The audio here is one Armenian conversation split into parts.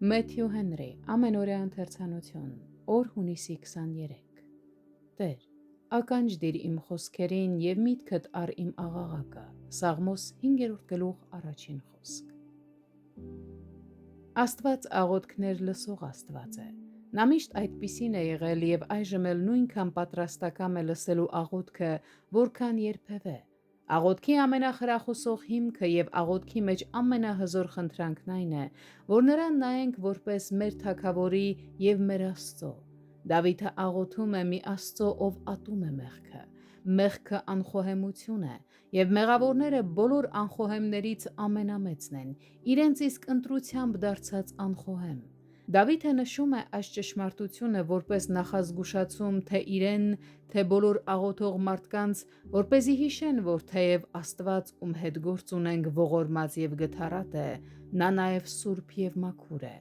Մեթյու Հենրի, ամենօրյա ընթերցանություն, օր հունիսի 23 Տեր, ականջ դիր իմ խոսքերին և միտքդ առ իմ աղաղակը, Սաղմոս 5-րդ գլուխ առաջին խոսք։ Աստված աղոթքներ լսող Աստված է։ Նա միշտ այդպիսին է եղել և այժմ էլ նույնքան պատրաստակամ է լսելու աղոթքը, որքան երբևէ։ Աղոթքի ամենախրախուսող հիմքը և աղոթքի մեջ ամենահզոր խնդրանքն այն է, որ նրան նայենք որպես մեր Թագավորի և մեր Աստծո։ Դավիթը աղոթում է մի Աստծո, ով ատում է մեղքը։ Մեղքը անխոհեմություն է, և մեղավորները բոլոր անխոհեմներից ամենամեծն են, իրենց իսկ ընտրությամբ դարձած անխոհեմ։ Դավիթը նշում է այս ճշմարտությունը որպես նախազգուշացում թե իրեն, թե բոլոր աղոթող մարդկանց, որպեսզի հիշեն, որ թեև Աստված, ում հետ գործ ունենք, ողորմած և գթառատ է, նա նաև սուրբ և մաքուր է։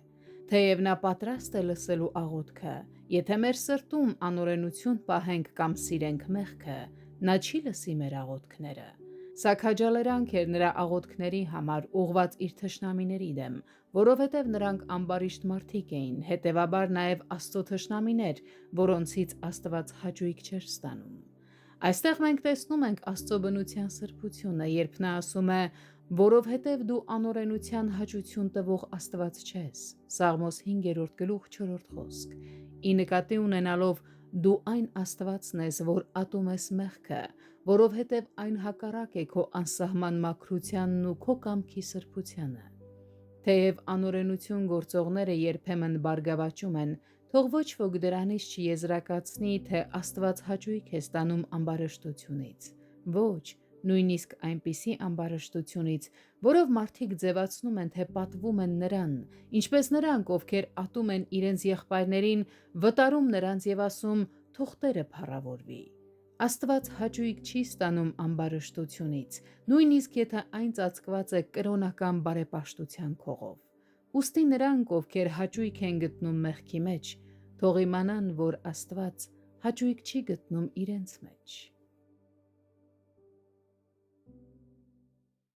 Թեև նա պատրաստ է լսելու աղոթքը, եթե մեր սրտում անօրենություն պահենք կամ սիրենք մեղքը, նա չի լսի մեր աղոթքները։ Սա քաջալերանք էր նրա աղոթքների համար ուղղված իր թշնամիների դեմ, որովհետև նրանք ամբարիշտ մարդիկ էին, հետևաբար նաև Աստծո թշնամիներ, որոնցից Աստված հաճույք չէր ստանում։ Այստեղ մենք տեսնում ենք Աստծո բնության սրբությունը, երբ նա ասում է. «Որովհետև դու անօրենության հաճություն տվող Աստված չես» Սաղմոս 5-րդ գլուխ 4-րդ խոսք, ի նկատի ունենալով դու այն Աստվածն ես, որ ատում ես մեղքը, որովհետև այն հակառակ է քո անսահման մաքրությանն ու քո կամքի սրբությանը։ Թեև անօրենություն գործողները երբեմն բարգավաճում են, թող ոչ ոք դրանից չեզրակացնի, թե Աստված հաճույք է ստանում ամբարշտությունից։ Ոչ, նույնիսկ այնպիսի ամբարշտությունից, որով մարդիկ ձևացնում են, թե պատվում են նրան, ինչպես նրանք, ովքեր ատում են իրենց եղբայրներին, վտարում նրանց և ասում. «Թող Տերը փառավորվի»։ Աստված հաճույք չի ստանում ամբարշտությունից, նույնիսկ եթե այն ծածկված է կրոնական բարեպաշտության քողով։ Ուստի նրանք, ովքեր հաճույք են գտնում մեղքի մեջ, թող իմանան, որ Աստված հաճույք չի գտնում իրենց մեջ։